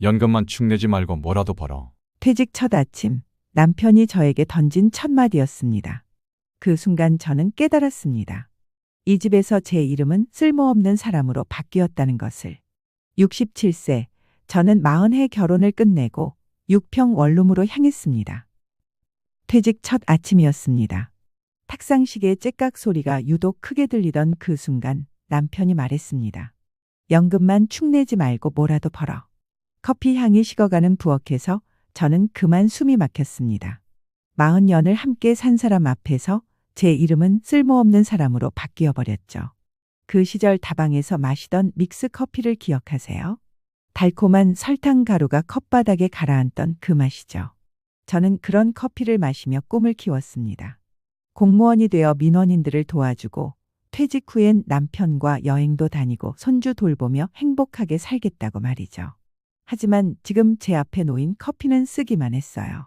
연금만 축 내지 말고 뭐라도 벌어. 퇴직 첫 아침, 남편이 저에게 던진 첫 마디였습니다. 그 순간 저는 깨달았습니다. 이 집에서 제 이름은 쓸모없는 사람으로 바뀌었다는 것을. 67세, 저는 40해 결혼을 끝내고 6평 원룸으로 향했습니다. 퇴직 첫 아침이었습니다. 탁상시계 째깍 소리가 유독 크게 들리던 그 순간 남편이 말했습니다. 연금만 축 내지 말고 뭐라도 벌어. 커피 향이 식어가는 부엌에서 저는 그만 숨이 막혔습니다. 40년을 함께 산 사람 앞에서 제 이름은 쓸모없는 사람으로 바뀌어 버렸죠. 그 시절 다방에서 마시던 믹스 커피를 기억하세요? 달콤한 설탕 가루가 컵바닥에 가라앉던 그 맛이죠. 저는 그런 커피를 마시며 꿈을 키웠습니다. 공무원이 되어 민원인들을 도와주고 퇴직 후엔 남편과 여행도 다니고 손주 돌보며 행복하게 살겠다고 말이죠. 하지만 지금 제 앞에 놓인 커피는 쓰기만 했어요.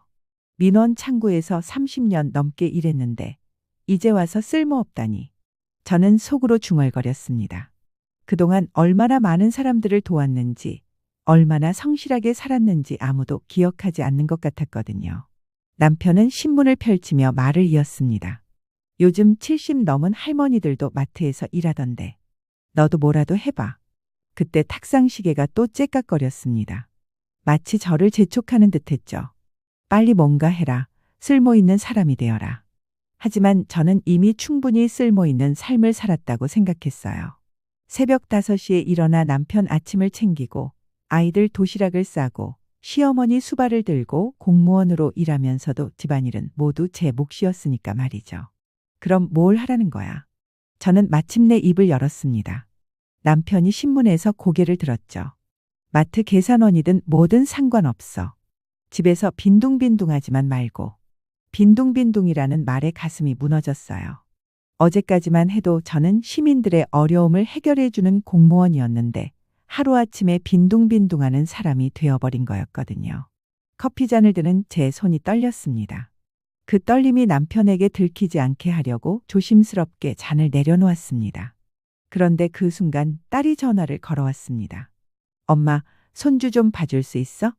민원 창구에서 30년 넘게 일했는데 이제 와서 쓸모없다니. 저는 속으로 중얼거렸습니다. 그동안 얼마나 많은 사람들을 도왔는지, 얼마나 성실하게 살았는지 아무도 기억하지 않는 것 같았거든요. 남편은 신문을 펼치며 말을 이었습니다. 요즘 70 넘은 할머니들도 마트에서 일하던데 너도 뭐라도 해봐. 그때 탁상시계가 또 째깍거렸습니다. 마치 저를 재촉하는 듯했죠. 빨리 뭔가 해라. 쓸모있는 사람이 되어라. 하지만 저는 이미 충분히 쓸모있는 삶을 살았다고 생각했어요. 새벽 5시에 일어나 남편 아침을 챙기고 아이들 도시락을 싸고 시어머니 수발을 들고 공무원으로 일하면서도 집안일은 모두 제 몫이었으니까 말이죠. 그럼 뭘 하라는 거야? 저는 마침내 입을 열었습니다. 남편이 신문에서 고개를 들었죠. 마트 계산원이든 뭐든 상관없어. 집에서 빈둥빈둥하지만 말고. 빈둥빈둥이라는 말에 가슴이 무너졌어요. 어제까지만 해도 저는 시민들의 어려움을 해결해주는 공무원이었는데 하루아침에 빈둥빈둥하는 사람이 되어버린 거였거든요. 커피잔을 드는 제 손이 떨렸습니다. 그 떨림이 남편에게 들키지 않게 하려고 조심스럽게 잔을 내려놓았습니다. 그런데 그 순간 딸이 전화를 걸어왔습니다. 엄마, 손주 좀 봐줄 수 있어?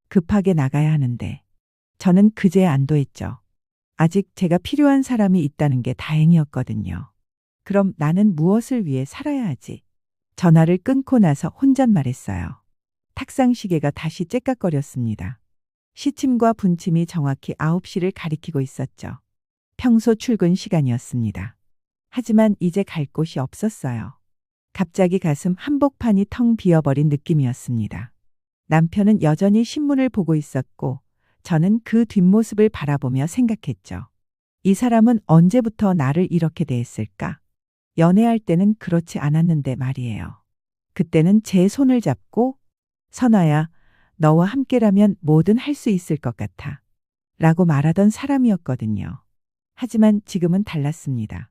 급하게 나가야 하는데. 저는 그제야 안도했죠. 아직 제가 필요한 사람이 있다는 게 다행이었거든요. 그럼 나는 무엇을 위해 살아야 하지? 전화를 끊고 나서 혼잣말했어요. 탁상시계가 다시 째깍거렸습니다. 시침과 분침이 정확히 9시를 가리키고 있었죠. 평소 출근 시간이었습니다. 하지만 이제 갈 곳이 없었어요. 갑자기 가슴 한복판이 텅 비어버린 느낌이었습니다. 남편은 여전히 신문을 보고 있었고 저는 그 뒷모습을 바라보며 생각했죠. 이 사람은 언제부터 나를 이렇게 대했을까? 연애할 때는 그렇지 않았는데 말이에요. 그때는 제 손을 잡고 선아야, 너와 함께라면 뭐든 할 수 있을 것 같아. 라고 말하던 사람이었거든요. 하지만 지금은 달랐습니다.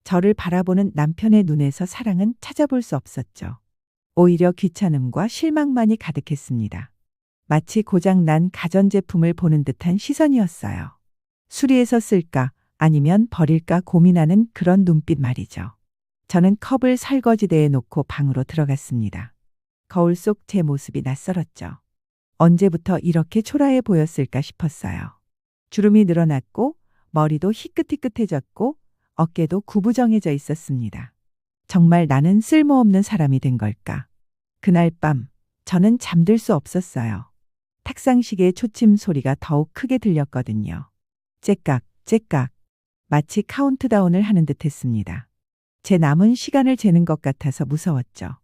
저를 바라보는 남편의 눈에서 사랑은 찾아볼 수 없었죠. 오히려 귀찮음과 실망만이 가득했습니다. 마치 고장난 가전제품을 보는 듯한 시선이었어요. 수리해서 쓸까 아니면 버릴까 고민하는 그런 눈빛 말이죠. 저는 컵을 설거지대에 놓고 방으로 들어갔습니다. 거울 속 제 모습이 낯설었죠. 언제부터 이렇게 초라해 보였을까 싶었어요. 주름이 늘어났고 머리도 희끗희끗해졌고 어깨도 구부정해져 있었습니다. 정말 나는 쓸모없는 사람이 된 걸까? 그날 밤 저는 잠들 수 없었어요. 탁상시계의 초침 소리가 더욱 크게 들렸거든요. 째깍, 째깍. 마치 카운트다운을 하는 듯 했습니다. 제 남은 시간을 재는 것 같아서 무서웠죠.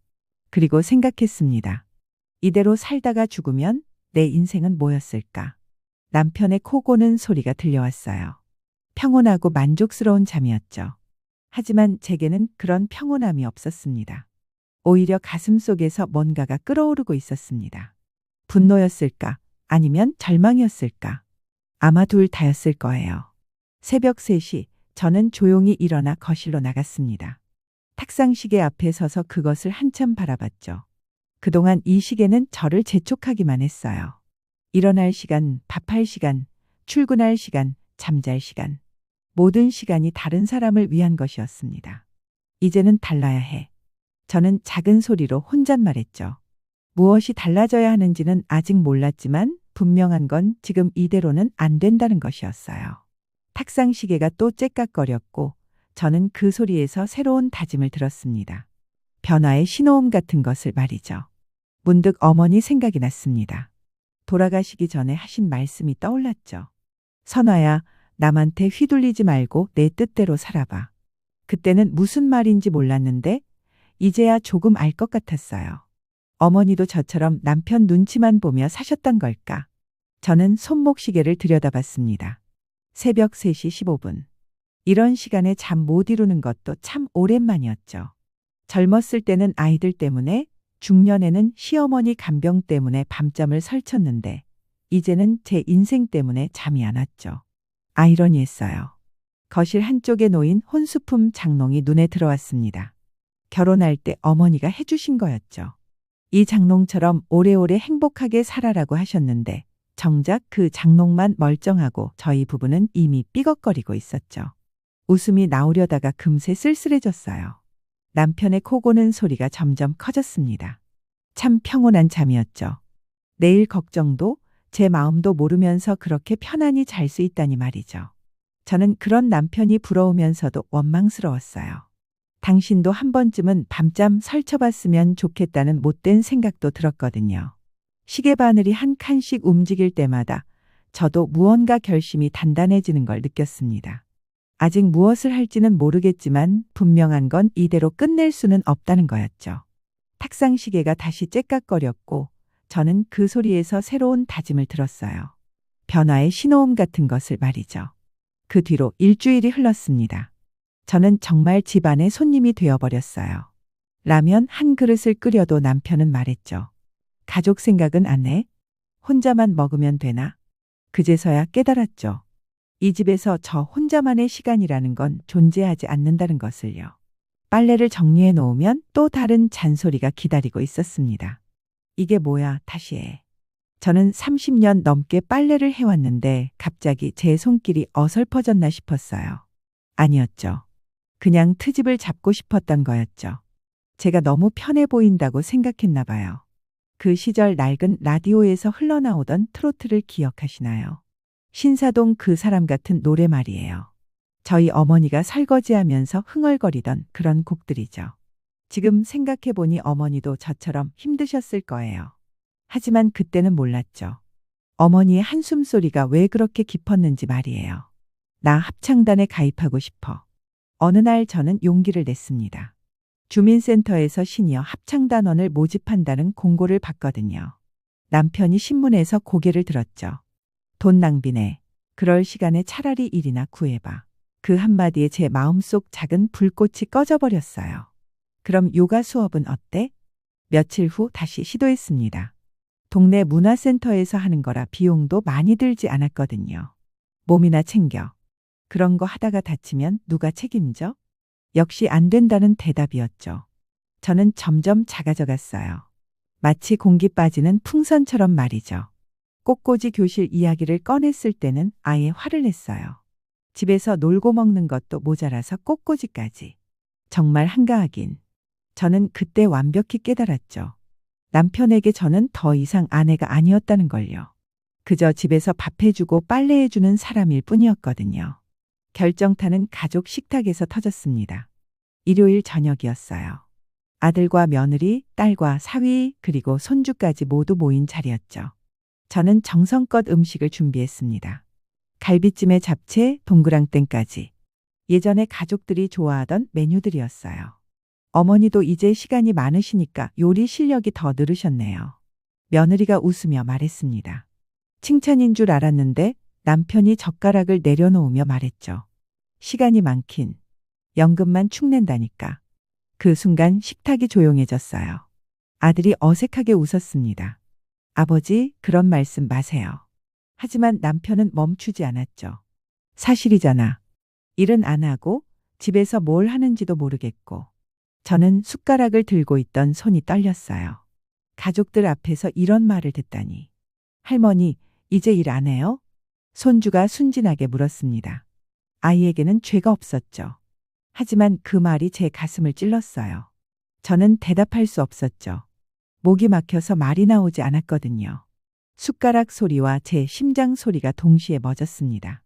그리고 생각했습니다. 이대로 살다가 죽으면 내 인생은 뭐였을까? 남편의 코 고는 소리가 들려왔어요. 평온하고 만족스러운 잠이었죠. 하지만 제게는 그런 평온함이 없었습니다. 오히려 가슴 속에서 뭔가가 끓어오르고 있었습니다. 분노였을까? 아니면 절망이었을까? 아마 둘 다였을 거예요. 새벽 3시 저는 조용히 일어나 거실로 나갔습니다. 탁상시계 앞에 서서 그것을 한참 바라봤죠. 그동안 이 시계는 저를 재촉하기만 했어요. 일어날 시간, 밥할 시간, 출근할 시간, 잠잘 시간. 모든 시간이 다른 사람을 위한 것이었습니다. 이제는 달라야 해. 저는 작은 소리로 혼잣말했죠. 무엇이 달라져야 하는지는 아직 몰랐지만 분명한 건 지금 이대로는 안 된다는 것이었어요. 탁상 시계가 또 째깍거렸고 저는 그 소리에서 새로운 다짐을 들었습니다. 변화의 신호음 같은 것을 말이죠. 문득 어머니 생각이 났습니다. 돌아가시기 전에 하신 말씀이 떠올랐죠. 선아야, 남한테 휘둘리지 말고 내 뜻대로 살아봐. 그때는 무슨 말인지 몰랐는데 이제야 조금 알 것 같았어요. 어머니도 저처럼 남편 눈치만 보며 사셨던 걸까? 저는 손목시계를 들여다봤습니다. 새벽 3시 15분. 이런 시간에 잠 못 이루는 것도 참 오랜만이었죠. 젊었을 때는 아이들 때문에, 중년에는 시어머니 간병 때문에 밤잠을 설쳤는데 이제는 제 인생 때문에 잠이 안 왔죠. 아이러니했어요. 거실 한쪽에 놓인 혼수품 장롱이 눈에 들어왔습니다. 결혼할 때 어머니가 해주신 거였죠. 이 장롱처럼 오래오래 행복하게 살아라고 하셨는데 정작 그 장롱만 멀쩡하고 저희 부부는 이미 삐걱거리고 있었죠. 웃음이 나오려다가 금세 쓸쓸해졌어요. 남편의 코 고는 소리가 점점 커졌습니다. 참 평온한 잠이었죠. 내일 걱정도 제 마음도 모르면서 그렇게 편안히 잘 수 있다니 말이죠. 저는 그런 남편이 부러우면서도 원망스러웠어요. 당신도 한 번쯤은 밤잠 설쳐봤으면 좋겠다는 못된 생각도 들었거든요. 시계 바늘이 한 칸씩 움직일 때마다 저도 무언가 결심이 단단해지는 걸 느꼈습니다. 아직 무엇을 할지는 모르겠지만 분명한 건 이대로 끝낼 수는 없다는 거였죠. 탁상 시계가 다시 째깍거렸고 저는 그 소리에서 새로운 다짐을 들었어요. 변화의 신호음 같은 것을 말이죠. 그 뒤로 일주일이 흘렀습니다. 저는 정말 집안의 손님이 되어버렸어요. 라면 한 그릇을 끓여도 남편은 말했죠. 가족 생각은 안 해? 혼자만 먹으면 되나? 그제서야 깨달았죠. 이 집에서 저 혼자만의 시간이라는 건 존재하지 않는다는 것을요. 빨래를 정리해 놓으면 또 다른 잔소리가 기다리고 있었습니다. 이게 뭐야, 다시 해. 저는 30년 넘게 빨래를 해왔는데 갑자기 제 손길이 어설퍼졌나 싶었어요. 아니었죠. 그냥 트집을 잡고 싶었던 거였죠. 제가 너무 편해 보인다고 생각했나 봐요. 그 시절 낡은 라디오에서 흘러나오던 트로트를 기억하시나요? 신사동 그 사람 같은 노래 말이에요. 저희 어머니가 설거지하면서 흥얼거리던 그런 곡들이죠. 지금 생각해보니 어머니도 저처럼 힘드셨을 거예요. 하지만 그때는 몰랐죠. 어머니의 한숨 소리가 왜 그렇게 깊었는지 말이에요. 나 합창단에 가입하고 싶어. 어느 날 저는 용기를 냈습니다. 주민센터에서 시니어 합창단원을 모집한다는 공고를 봤거든요. 남편이 신문에서 고개를 들었죠. 돈 낭비네. 그럴 시간에 차라리 일이나 구해봐. 그 한마디에 제 마음속 작은 불꽃이 꺼져버렸어요. 그럼 요가 수업은 어때? 며칠 후 다시 시도했습니다. 동네 문화센터에서 하는 거라 비용도 많이 들지 않았거든요. 몸이나 챙겨. 그런 거 하다가 다치면 누가 책임져? 역시 안 된다는 대답이었죠. 저는 점점 작아져 갔어요. 마치 공기 빠지는 풍선처럼 말이죠. 꽃꽂이 교실 이야기를 꺼냈을 때는 아예 화를 냈어요. 집에서 놀고 먹는 것도 모자라서 꽃꽂이까지. 정말 한가하긴. 저는 그때 완벽히 깨달았죠. 남편에게 저는 더 이상 아내가 아니었다는 걸요. 그저 집에서 밥 해주고 빨래해주는 사람일 뿐이었거든요. 결정타는 가족 식탁에서 터졌습니다. 일요일 저녁이었어요. 아들과 며느리, 딸과 사위, 그리고 손주까지 모두 모인 자리였죠. 저는 정성껏 음식을 준비했습니다. 갈비찜에 잡채, 동그랑땡까지. 예전에 가족들이 좋아하던 메뉴들이었어요. 어머니도 이제 시간이 많으시니까 요리 실력이 더 늘으셨네요. 며느리가 웃으며 말했습니다. 칭찬인 줄 알았는데 남편이 젓가락을 내려놓으며 말했죠. 시간이 많긴. 연금만 축낸다니까. 그 순간 식탁이 조용해졌어요. 아들이 어색하게 웃었습니다. 아버지, 그런 말씀 마세요. 하지만 남편은 멈추지 않았죠. 사실이잖아. 일은 안 하고 집에서 뭘 하는지도 모르겠고. 저는 숟가락을 들고 있던 손이 떨렸어요. 가족들 앞에서 이런 말을 듣다니. 할머니, 이제 일 안 해요? 손주가 순진하게 물었습니다. 아이에게는 죄가 없었죠. 하지만 그 말이 제 가슴을 찔렀어요. 저는 대답할 수 없었죠. 목이 막혀서 말이 나오지 않았거든요. 숟가락 소리와 제 심장 소리가 동시에 멎었습니다.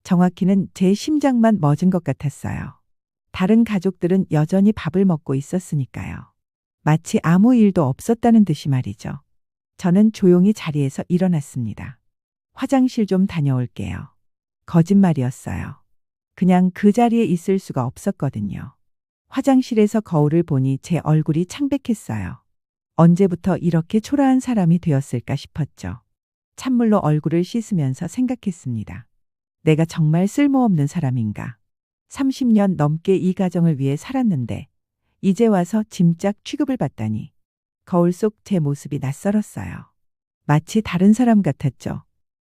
정확히는 제 심장만 멎은 것 같았어요. 다른 가족들은 여전히 밥을 먹고 있었으니까요. 마치 아무 일도 없었다는 듯이 말이죠. 저는 조용히 자리에서 일어났습니다. 화장실 좀 다녀올게요. 거짓말이었어요. 그냥 그 자리에 있을 수가 없었거든요. 화장실에서 거울을 보니 제 얼굴이 창백했어요. 언제부터 이렇게 초라한 사람이 되었을까 싶었죠. 찬물로 얼굴을 씻으면서 생각했습니다. 내가 정말 쓸모없는 사람인가. 30년 넘게 이 가정을 위해 살았는데 이제 와서 짐짝 취급을 받다니. 거울 속 제 모습이 낯설었어요. 마치 다른 사람 같았죠.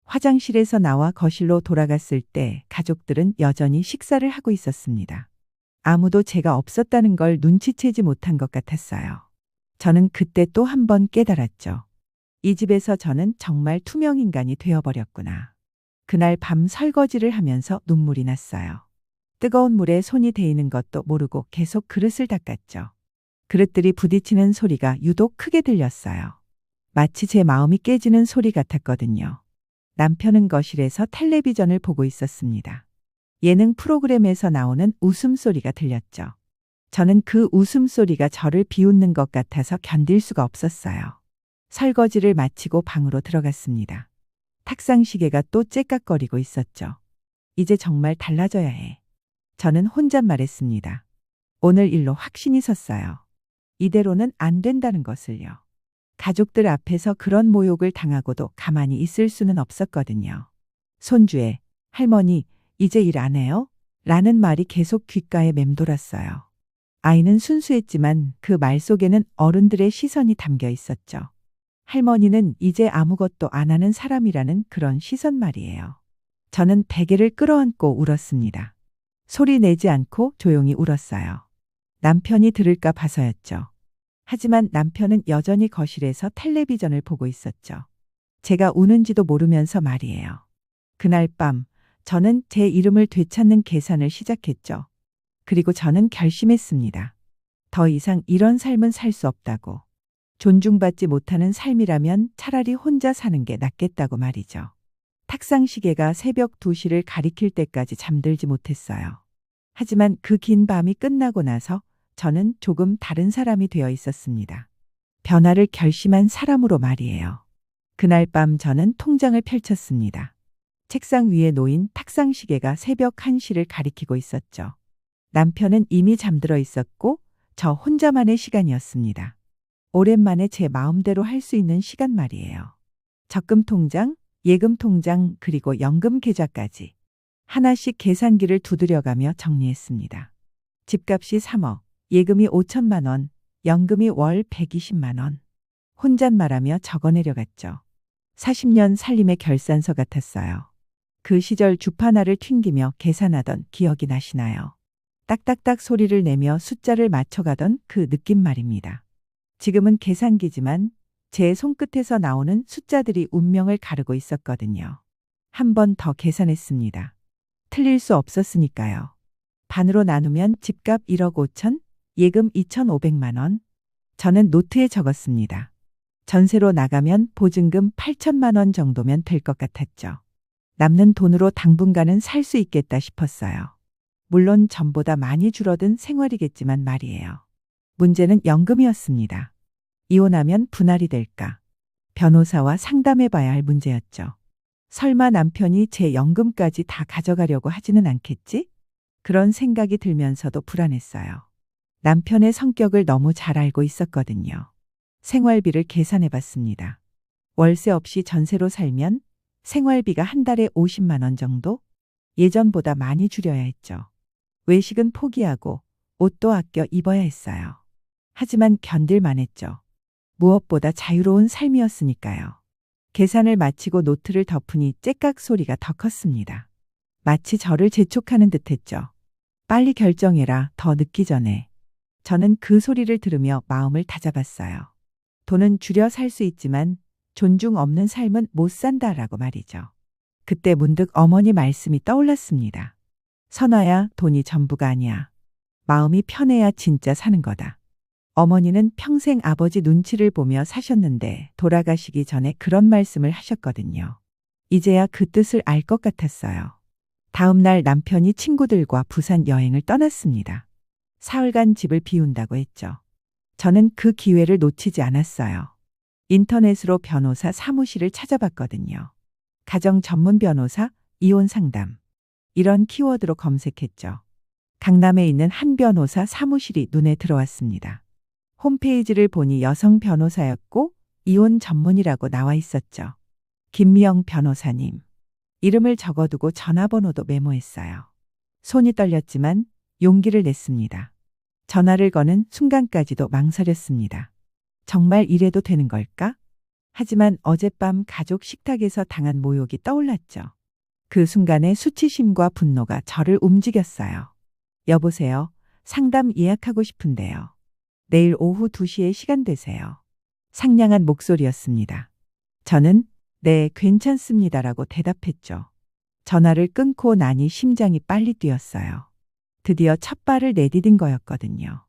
화장실에서 나와 거실로 돌아갔을 때 가족들은 여전히 식사를 하고 있었습니다. 아무도 제가 없었다는 걸 눈치채지 못한 것 같았어요. 저는 그때 또 한 번 깨달았죠. 이 집에서 저는 정말 투명 인간이 되어버렸구나. 그날 밤 설거지를 하면서 눈물이 났어요. 뜨거운 물에 손이 데이는 것도 모르고 계속 그릇을 닦았죠. 그릇들이 부딪히는 소리가 유독 크게 들렸어요. 마치 제 마음이 깨지는 소리 같았거든요. 남편은 거실에서 텔레비전을 보고 있었습니다. 예능 프로그램에서 나오는 웃음소리가 들렸죠. 저는 그 웃음소리가 저를 비웃는 것 같아서 견딜 수가 없었어요. 설거지를 마치고 방으로 들어갔습니다. 탁상 시계가 또 째깍거리고 있었죠. 이제 정말 달라져야 해. 저는 혼잣말했습니다. 오늘 일로 확신이 섰어요. 이대로는 안 된다는 것을요. 가족들 앞에서 그런 모욕을 당하고도 가만히 있을 수는 없었거든요. 손주에 할머니 이제 일 안 해요? 라는 말이 계속 귓가에 맴돌았어요. 아이는 순수했지만 그 말 속에는 어른들의 시선이 담겨 있었죠. 할머니는 이제 아무것도 안 하는 사람이라는 그런 시선 말이에요. 저는 베개를 끌어안고 울었습니다. 소리 내지 않고 조용히 울었어요. 남편이 들을까 봐서였죠. 하지만 남편은 여전히 거실에서 텔레비전을 보고 있었죠. 제가 우는지도 모르면서 말이에요. 그날 밤 저는 제 이름을 되찾는 계산을 시작했죠. 그리고 저는 결심했습니다. 더 이상 이런 삶은 살 수 없다고. 존중받지 못하는 삶이라면 차라리 혼자 사는 게 낫겠다고 말이죠. 탁상 시계가 새벽 2시를 가리킬 때까지 잠들지 못했어요. 하지만 그 긴 밤이 끝나고 나서 저는 조금 다른 사람이 되어 있었습니다. 변화를 결심한 사람으로 말이에요. 그날 밤 저는 통장을 펼쳤습니다. 책상 위에 놓인 탁상 시계가 새벽 1시를 가리키고 있었죠. 남편은 이미 잠들어 있었고 저 혼자만의 시간이었습니다. 오랜만에 제 마음대로 할 수 있는 시간 말이에요. 적금 통장, 예금 통장, 그리고 연금 계좌까지 하나씩 계산기를 두드려가며 정리했습니다. 집값이 3억, 예금이 5천만 원, 연금이 월 120만 원. 혼잣말하며 적어내려갔죠. 40년 살림의 결산서 같았어요. 그 시절 주파나를 튕기며 계산하던 기억이 나시나요? 딱딱딱 소리를 내며 숫자를 맞춰가던 그 느낌 말입니다. 지금은 계산기지만 제 손끝에서 나오는 숫자들이 운명을 가르고 있었거든요. 한 번 더 계산했습니다. 틀릴 수 없었으니까요. 반으로 나누면 집값 1억 5천, 예금 2,500만 원. 저는 노트에 적었습니다. 전세로 나가면 보증금 8천만 원 정도면 될 것 같았죠. 남는 돈으로 당분간은 살 수 있겠다 싶었어요. 물론 전보다 많이 줄어든 생활이겠지만 말이에요. 문제는 연금이었습니다. 이혼하면 분할이 될까? 변호사와 상담해봐야 할 문제였죠. 설마 남편이 제 연금까지 다 가져가려고 하지는 않겠지? 그런 생각이 들면서도 불안했어요. 남편의 성격을 너무 잘 알고 있었거든요. 생활비를 계산해봤습니다. 월세 없이 전세로 살면 생활비가 한 달에 50만 원 정도? 예전보다 많이 줄여야 했죠. 외식은 포기하고 옷도 아껴 입어야 했어요. 하지만 견딜만 했죠. 무엇보다 자유로운 삶이었으니까요. 계산을 마치고 노트를 덮으니 째깍 소리가 더 컸습니다. 마치 저를 재촉하는 듯했죠. 빨리 결정해라, 더 늦기 전에. 저는 그 소리를 들으며 마음을 다잡았어요. 돈은 줄여 살 수 있지만 존중 없는 삶은 못 산다라고 말이죠. 그때 문득 어머니 말씀이 떠올랐습니다. 선아야, 돈이 전부가 아니야. 마음이 편해야 진짜 사는 거다. 어머니는 평생 아버지 눈치를 보며 사셨는데 돌아가시기 전에 그런 말씀을 하셨거든요. 이제야 그 뜻을 알 것 같았어요. 다음 날 남편이 친구들과 부산 여행을 떠났습니다. 사흘간 집을 비운다고 했죠. 저는 그 기회를 놓치지 않았어요. 인터넷으로 변호사 사무실을 찾아봤거든요. 가정 전문 변호사, 이혼 상담. 이런 키워드로 검색했죠. 강남에 있는 한 변호사 사무실이 눈에 들어왔습니다. 홈페이지를 보니 여성 변호사였고 이혼 전문이라고 나와 있었죠. 김미영 변호사님. 이름을 적어두고 전화번호도 메모했어요. 손이 떨렸지만 용기를 냈습니다. 전화를 거는 순간까지도 망설였습니다. 정말 이래도 되는 걸까? 하지만 어젯밤 가족 식탁에서 당한 모욕이 떠올랐죠. 그 순간에 수치심과 분노가 저를 움직였어요. 여보세요. 상담 예약하고 싶은데요. 내일 오후 2시에 시간 되세요. 상냥한 목소리였습니다. 저는 네, 괜찮습니다라고 대답했죠. 전화를 끊고 나니 심장이 빨리 뛰었어요. 드디어 첫 발을 내디딘 거였거든요.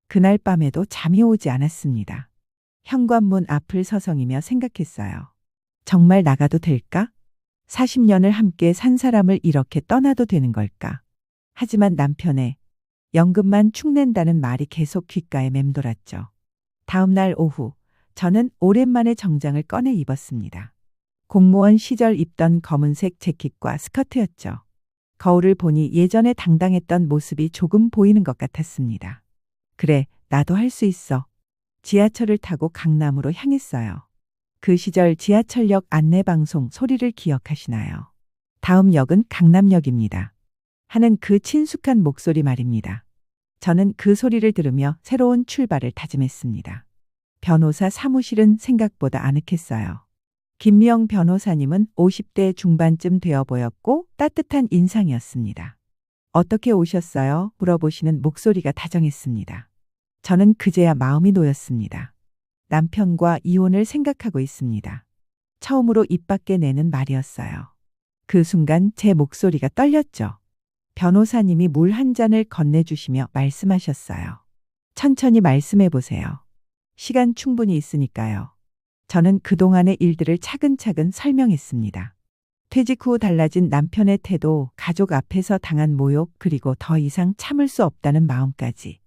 그날 밤에도 잠이 오지 않았습니다. 현관문 앞을 서성이며 생각했어요. 정말 나가도 될까? 40년을 함께 산 사람을 이렇게 떠나도 되는 걸까? 하지만 남편의 연금만 축낸다는 말이 계속 귓가에 맴돌았죠. 다음 날 오후, 저는 오랜만에 정장을 꺼내 입었습니다. 공무원 시절 입던 검은색 재킷과 스커트였죠. 거울을 보니 예전에 당당했던 모습이 조금 보이는 것 같았습니다. 그래, 나도 할 수 있어. 지하철을 타고 강남으로 향했어요. 그 시절 지하철역 안내방송 소리를 기억하시나요? 다음 역은 강남역입니다. 하는 그 친숙한 목소리 말입니다. 저는 그 소리를 들으며 새로운 출발을 다짐했습니다. 변호사 사무실은 생각보다 아늑했어요. 김미영 변호사님은 50대 중반쯤 되어 보였고 따뜻한 인상이었습니다. 어떻게 오셨어요? 물어보시는 목소리가 다정했습니다. 저는 그제야 마음이 놓였습니다. 남편과 이혼을 생각하고 있습니다. 처음으로 입 밖에 내는 말이었어요. 그 순간 제 목소리가 떨렸죠. 변호사님이 물 한 잔을 건네주시며 말씀하셨어요. 천천히 말씀해 보세요. 시간 충분히 있으니까요. 저는 그동안의 일들을 차근차근 설명했습니다. 퇴직 후 달라진 남편의 태도, 가족 앞에서 당한 모욕, 그리고 더 이상 참을 수 없다는 마음까지.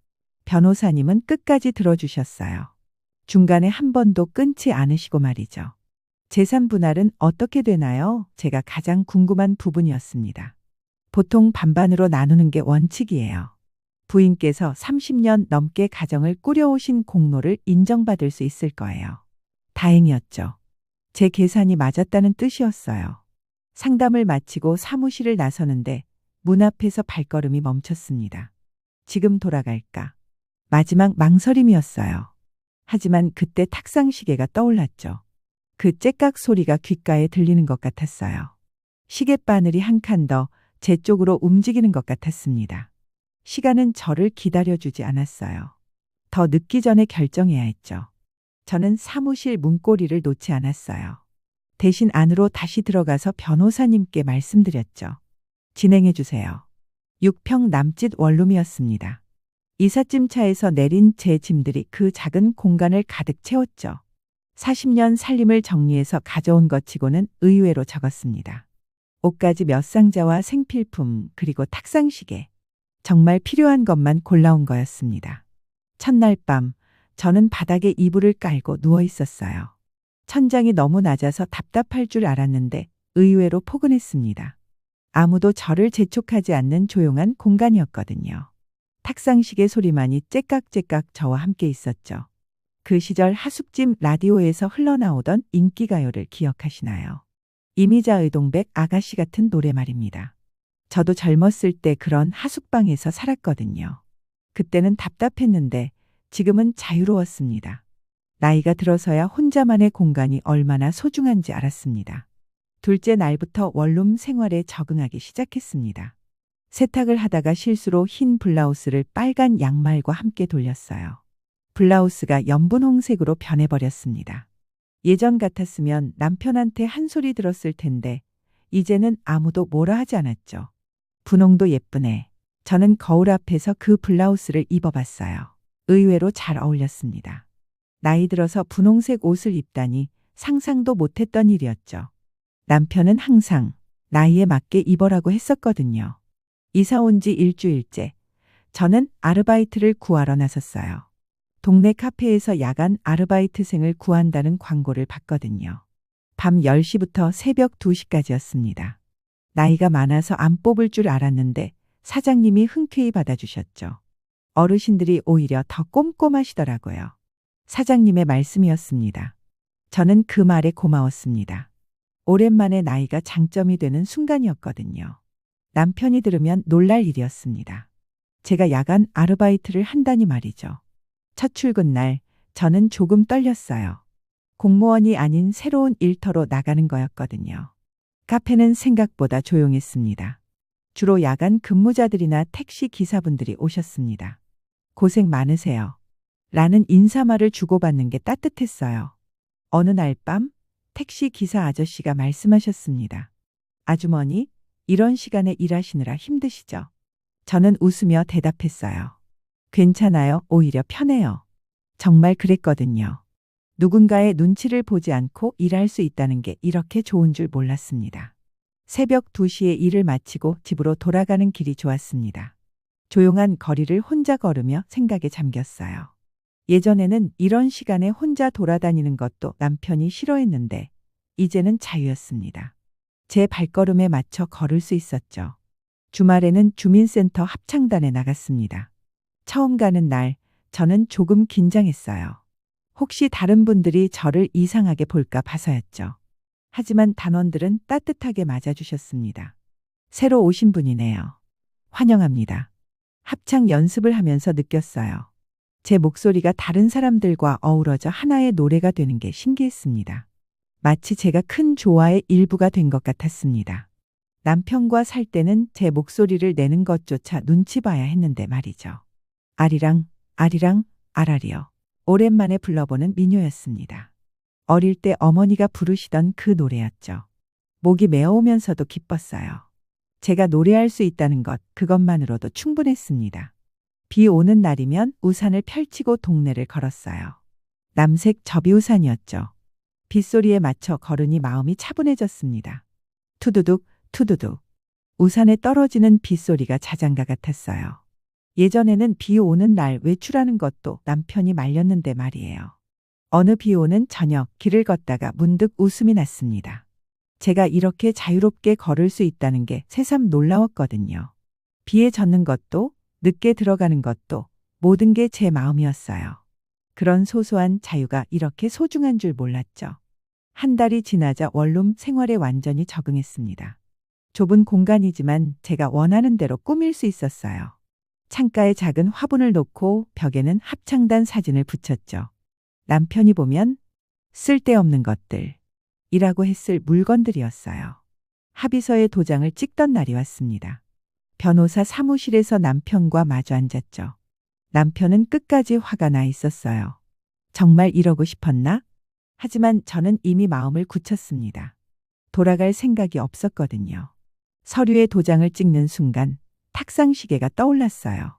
변호사님은 끝까지 들어주셨어요. 중간에 한 번도 끊지 않으시고 말이죠. 재산 분할은 어떻게 되나요? 제가 가장 궁금한 부분이었습니다. 보통 반반으로 나누는 게 원칙이에요. 부인께서 30년 넘게 가정을 꾸려오신 공로를 인정받을 수 있을 거예요. 다행이었죠. 제 계산이 맞았다는 뜻이었어요. 상담을 마치고 사무실을 나서는데 문 앞에서 발걸음이 멈췄습니다. 지금 돌아갈까? 마지막 망설임이었어요. 하지만 그때 탁상시계가 떠올랐죠. 그 째깍 소리가 귓가에 들리는 것 같았어요. 시계바늘이 한 칸 더 제 쪽으로 움직이는 것 같았습니다. 시간은 저를 기다려주지 않았어요. 더 늦기 전에 결정해야 했죠. 저는 사무실 문고리를 놓지 않았어요. 대신 안으로 다시 들어가서 변호사님께 말씀드렸죠. 진행해 주세요. 6평 남짓 원룸이었습니다. 이삿짐 차에서 내린 제 짐들이 그 작은 공간을 가득 채웠죠. 40년 살림을 정리해서 가져온 것 치고는 의외로 적었습니다. 옷가지 몇 상자와 생필품, 그리고 탁상시계. 정말 필요한 것만 골라온 거였습니다. 첫날 밤, 저는 바닥에 이불을 깔고 누워 있었어요. 천장이 너무 낮아서 답답할 줄 알았는데 의외로 포근했습니다. 아무도 저를 재촉하지 않는 조용한 공간이었거든요. 탁상시계 소리만이 째깍째깍 저와 함께 있었죠. 그 시절 하숙집 라디오에서 흘러나오던 인기가요를 기억하시나요? 이미자 의동백 아가씨 같은 노래 말입니다. 저도 젊었을 때 그런 하숙방에서 살았거든요. 그때는 답답했는데 지금은 자유로웠습니다. 나이가 들어서야 혼자만의 공간이 얼마나 소중한지 알았습니다. 둘째 날부터 원룸 생활에 적응하기 시작했습니다. 세탁을 하다가 실수로 흰 블라우스를 빨간 양말과 함께 돌렸어요. 블라우스가 연분홍색으로 변해버렸습니다. 예전 같았으면 남편한테 한 소리 들었을 텐데 이제는 아무도 뭐라 하지 않았죠. 분홍도 예쁘네. 저는 거울 앞에서 그 블라우스를 입어봤어요. 의외로 잘 어울렸습니다. 나이 들어서 분홍색 옷을 입다니 상상도 못했던 일이었죠. 남편은 항상 나이에 맞게 입으라고 했었거든요. 이사 온 지 일주일째 저는 아르바이트를 구하러 나섰어요. 동네 카페에서 야간 아르바이트생을 구한다는 광고를 봤거든요. 밤 10시부터 새벽 2시까지였습니다. 나이가 많아서 안 뽑을 줄 알았는데 사장님이 흔쾌히 받아주셨죠. 어르신들이 오히려 더 꼼꼼하시더라고요. 사장님의 말씀이었습니다. 저는 그 말에 고마웠습니다. 오랜만에 나이가 장점이 되는 순간이었거든요. 남편이 들으면 놀랄 일이었습니다. 제가 야간 아르바이트를 한다니 말이죠. 첫 출근 날 저는 조금 떨렸어요. 공무원이 아닌 새로운 일터로 나가는 거였거든요. 카페는 생각보다 조용했습니다. 주로 야간 근무자들이나 택시 기사분들이 오셨습니다. 고생 많으세요. 라는 인사말을 주고받는 게 따뜻했어요. 어느 날 밤 택시 기사 아저씨가 말씀하셨습니다. 아주머니, 이런 시간에 일하시느라 힘드시죠? 저는 웃으며 대답했어요. 괜찮아요. 오히려 편해요. 정말 그랬거든요. 누군가의 눈치를 보지 않고 일할 수 있다는 게 이렇게 좋은 줄 몰랐습니다. 새벽 2시에 일을 마치고 집으로 돌아가는 길이 좋았습니다. 조용한 거리를 혼자 걸으며 생각에 잠겼어요. 예전에는 이런 시간에 혼자 돌아다니는 것도 남편이 싫어했는데 이제는 자유였습니다. 제 발걸음에 맞춰 걸을 수 있었죠. 주말에는 주민센터 합창단에 나갔습니다. 처음 가는 날 저는 조금 긴장했어요. 혹시 다른 분들이 저를 이상하게 볼까 봐서였죠. 하지만 단원들은 따뜻하게 맞아주셨습니다. 새로 오신 분이네요. 환영합니다. 합창 연습을 하면서 느꼈어요. 제 목소리가 다른 사람들과 어우러져 하나의 노래가 되는 게 신기했습니다. 마치 제가 큰 조화의 일부가 된 것 같았습니다. 남편과 살 때는 제 목소리를 내는 것조차 눈치 봐야 했는데 말이죠. 아리랑, 아리랑, 아라리요. 오랜만에 불러보는 민요였습니다. 어릴 때 어머니가 부르시던 그 노래였죠. 목이 메어오면서도 기뻤어요. 제가 노래할 수 있다는 것, 그것만으로도 충분했습니다. 비 오는 날이면 우산을 펼치고 동네를 걸었어요. 남색 접이우산이었죠. 빗소리에 맞춰 걸으니 마음이 차분해졌습니다. 투두둑, 투두둑. 우산에 떨어지는 빗소리가 자장가 같았어요. 예전에는 비 오는 날 외출하는 것도 남편이 말렸는데 말이에요. 어느 비 오는 저녁 길을 걷다가 문득 웃음이 났습니다. 제가 이렇게 자유롭게 걸을 수 있다는 게 새삼 놀라웠거든요. 비에 젖는 것도 늦게 들어가는 것도 모든 게 제 마음이었어요. 그런 소소한 자유가 이렇게 소중한 줄 몰랐죠. 한 달이 지나자 원룸 생활에 완전히 적응했습니다. 좁은 공간이지만 제가 원하는 대로 꾸밀 수 있었어요. 창가에 작은 화분을 놓고 벽에는 합창단 사진을 붙였죠. 남편이 보면 쓸데없는 것들이라고 했을 물건들이었어요. 합의서에 도장을 찍던 날이 왔습니다. 변호사 사무실에서 남편과 마주 앉았죠. 남편은 끝까지 화가 나 있었어요. 정말 이러고 싶었나? 하지만 저는 이미 마음을 굳혔습니다. 돌아갈 생각이 없었거든요. 서류에 도장을 찍는 순간 탁상시계가 떠올랐어요.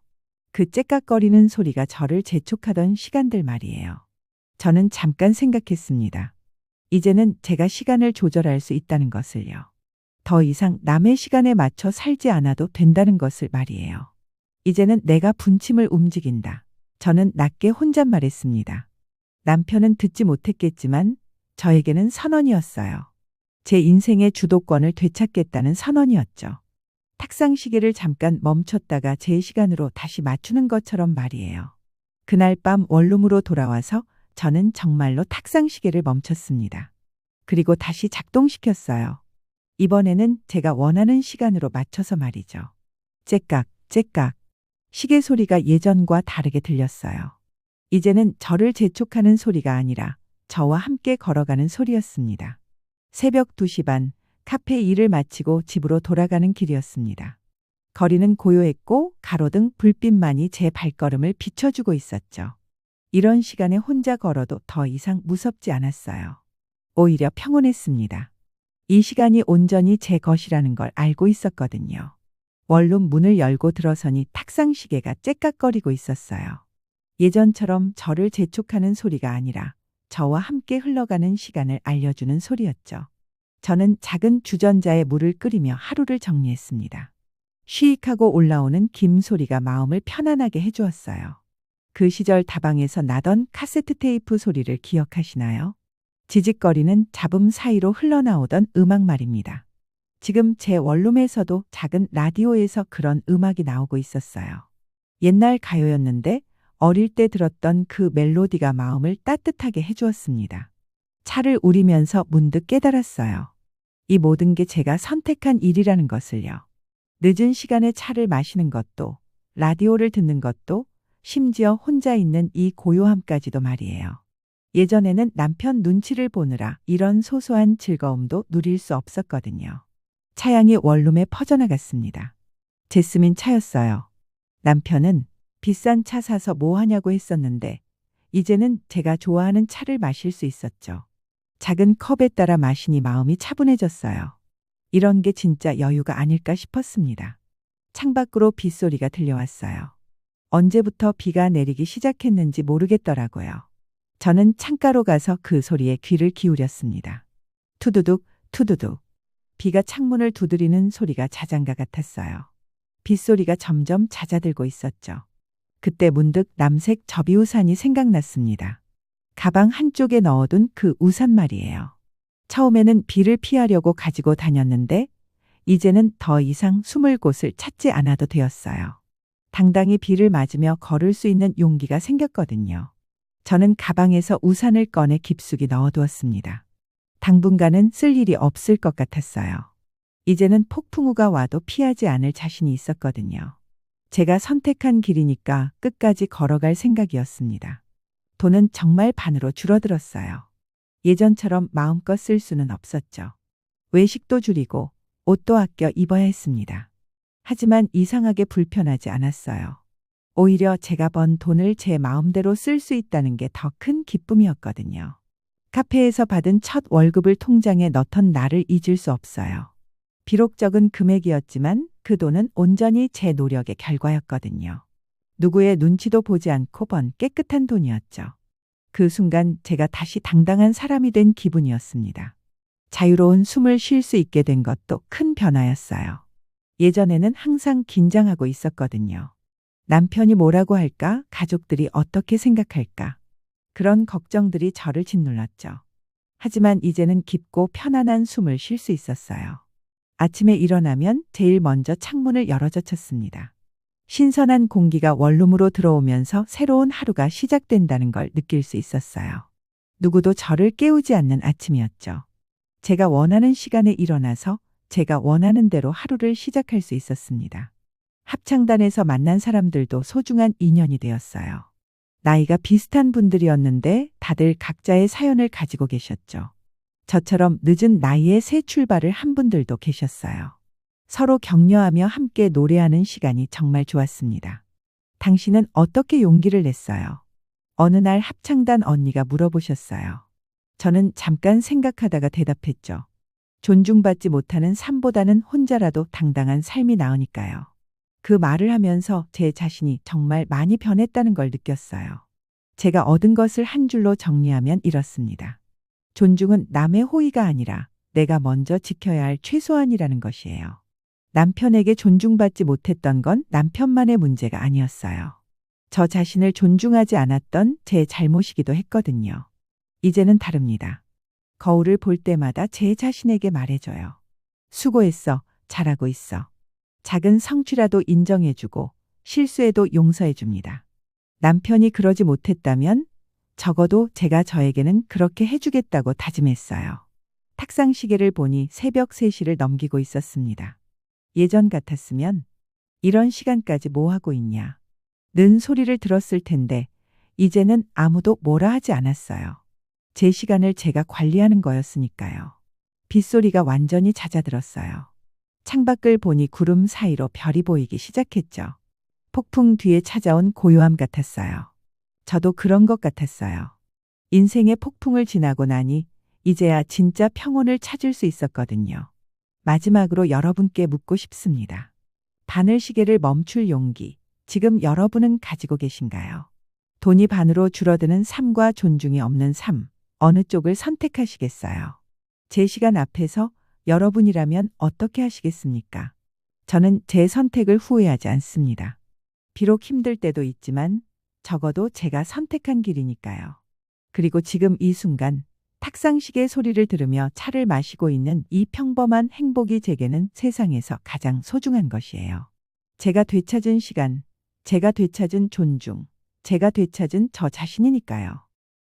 그 째깍거리는 소리가 저를 재촉하던 시간들 말이에요. 저는 잠깐 생각했습니다. 이제는 제가 시간을 조절할 수 있다는 것을요. 더 이상 남의 시간에 맞춰 살지 않아도 된다는 것을 말이에요. 이제는 내가 분침을 움직인다. 저는 낮게 혼잣말했습니다. 남편은 듣지 못했겠지만 저에게는 선언이었어요. 제 인생의 주도권을 되찾겠다는 선언이었죠. 탁상시계를 잠깐 멈췄다가 제 시간으로 다시 맞추는 것처럼 말이에요. 그날 밤 원룸으로 돌아와서 저는 정말로 탁상시계를 멈췄습니다. 그리고 다시 작동시켰어요. 이번에는 제가 원하는 시간으로 맞춰서 말이죠. 째깍, 째깍. 시계 소리가 예전과 다르게 들렸어요. 이제는 저를 재촉하는 소리가 아니라 저와 함께 걸어가는 소리였습니다. 새벽 2시 반, 카페 일을 마치고 집으로 돌아가는 길이었습니다. 거리는 고요했고 가로등 불빛만이 제 발걸음을 비춰주고 있었죠. 이런 시간에 혼자 걸어도 더 이상 무섭지 않았어요. 오히려 평온했습니다. 이 시간이 온전히 제 것이라는 걸 알고 있었거든요. 원룸 문을 열고 들어서니 탁상시계가 째깍거리고 있었어요. 예전처럼 저를 재촉하는 소리가 아니라 저와 함께 흘러가는 시간을 알려주는 소리였죠. 저는 작은 주전자에 물을 끓이며 하루를 정리했습니다. 쉬익하고 올라오는 김 소리가 마음을 편안하게 해주었어요. 그 시절 다방에서 나던 카세트 테이프 소리를 기억하시나요? 지직거리는 잡음 사이로 흘러나오던 음악 말입니다. 지금 제 원룸에서도 작은 라디오에서 그런 음악이 나오고 있었어요. 옛날 가요였는데 어릴 때 들었던 그 멜로디가 마음을 따뜻하게 해주었습니다. 차를 우리면서 문득 깨달았어요. 이 모든 게 제가 선택한 일이라는 것을요. 늦은 시간에 차를 마시는 것도, 라디오를 듣는 것도, 심지어 혼자 있는 이 고요함까지도 말이에요. 예전에는 남편 눈치를 보느라 이런 소소한 즐거움도 누릴 수 없었거든요. 차향이 원룸에 퍼져나갔습니다. 제스민 차였어요. 남편은 비싼 차 사서 뭐 하냐고 했었는데 이제는 제가 좋아하는 차를 마실 수 있었죠. 작은 컵에 따라 마시니 마음이 차분해졌어요. 이런 게 진짜 여유가 아닐까 싶었습니다. 창밖으로 빗소리가 들려왔어요. 언제부터 비가 내리기 시작했는지 모르겠더라고요. 저는 창가로 가서 그 소리에 귀를 기울였습니다. 투두둑, 투두둑. 비가 창문을 두드리는 소리가 자장가 같았어요. 빗소리가 점점 잦아들고 있었죠. 그때 문득 남색 접이우산이 생각났습니다. 가방 한쪽에 넣어둔 그 우산 말이에요. 처음에는 비를 피하려고 가지고 다녔는데 이제는 더 이상 숨을 곳을 찾지 않아도 되었어요. 당당히 비를 맞으며 걸을 수 있는 용기가 생겼거든요. 저는 가방에서 우산을 꺼내 깊숙이 넣어두었습니다. 당분간은 쓸 일이 없을 것 같았어요. 이제는 폭풍우가 와도 피하지 않을 자신이 있었거든요. 제가 선택한 길이니까 끝까지 걸어갈 생각이었습니다. 돈은 정말 반으로 줄어들었어요. 예전처럼 마음껏 쓸 수는 없었죠. 외식도 줄이고 옷도 아껴 입어야 했습니다. 하지만 이상하게 불편하지 않았어요. 오히려 제가 번 돈을 제 마음대로 쓸 수 있다는 게 더 큰 기쁨이었거든요. 카페에서 받은 첫 월급을 통장에 넣던 나를 잊을 수 없어요. 비록 적은 금액이었지만 그 돈은 온전히 제 노력의 결과였거든요. 누구의 눈치도 보지 않고 번 깨끗한 돈이었죠. 그 순간 제가 다시 당당한 사람이 된 기분이었습니다. 자유로운 숨을 쉴 수 있게 된 것도 큰 변화였어요. 예전에는 항상 긴장하고 있었거든요. 남편이 뭐라고 할까? 가족들이 어떻게 생각할까? 그런 걱정들이 저를 짓눌렀죠. 하지만 이제는 깊고 편안한 숨을 쉴 수 있었어요. 아침에 일어나면 제일 먼저 창문을 열어젖혔습니다. 신선한 공기가 원룸으로 들어오면서 새로운 하루가 시작된다는 걸 느낄 수 있었어요. 누구도 저를 깨우지 않는 아침이었죠. 제가 원하는 시간에 일어나서 제가 원하는 대로 하루를 시작할 수 있었습니다. 합창단에서 만난 사람들도 소중한 인연이 되었어요. 나이가 비슷한 분들이었는데 다들 각자의 사연을 가지고 계셨죠. 저처럼 늦은 나이에 새 출발을 한 분들도 계셨어요. 서로 격려하며 함께 노래하는 시간이 정말 좋았습니다. 당신은 어떻게 용기를 냈어요? 어느 날 합창단 언니가 물어보셨어요. 저는 잠깐 생각하다가 대답했죠. 존중받지 못하는 삶보다는 혼자라도 당당한 삶이 나으니까요. 그 말을 하면서 제 자신이 정말 많이 변했다는 걸 느꼈어요. 제가 얻은 것을 한 줄로 정리하면 이렇습니다. 존중은 남의 호의가 아니라 내가 먼저 지켜야 할 최소한이라는 것이에요. 남편에게 존중받지 못했던 건 남편만의 문제가 아니었어요. 저 자신을 존중하지 않았던 제 잘못이기도 했거든요. 이제는 다릅니다. 거울을 볼 때마다 제 자신에게 말해줘요. 수고했어. 잘하고 있어. 작은 성취라도 인정해주고 실수에도 용서해줍니다. 남편이 그러지 못했다면 적어도 제가 저에게는 그렇게 해주겠다고 다짐했어요. 탁상 시계를 보니 새벽 3시를 넘기고 있었습니다. 예전 같았으면 이런 시간까지 뭐 하고 있냐 는 소리를 들었을 텐데 이제는 아무도 뭐라 하지 않았어요. 제 시간을 제가 관리하는 거였으니까요. 빗소리가 완전히 잦아들었어요. 창밖을 보니 구름 사이로 별이 보이기 시작했죠. 폭풍 뒤에 찾아온 고요함 같았어요. 저도 그런 것 같았어요. 인생의 폭풍을 지나고 나니 이제야 진짜 평온을 찾을 수 있었거든요. 마지막으로 여러분께 묻고 싶습니다. 바늘시계를 멈출 용기, 지금 여러분은 가지고 계신가요? 돈이 반으로 줄어드는 삶과 존중이 없는 삶, 어느 쪽을 선택하시겠어요? 제 시간 앞에서 여러분이라면 어떻게 하시겠습니까? 저는 제 선택을 후회하지 않습니다. 비록 힘들 때도 있지만 적어도 제가 선택한 길이니까요. 그리고 지금 이 순간 탁상시계 소리를 들으며 차를 마시고 있는 이 평범한 행복이 제게는 세상에서 가장 소중한 것이에요. 제가 되찾은 시간, 제가 되찾은 존중, 제가 되찾은 저 자신이니까요.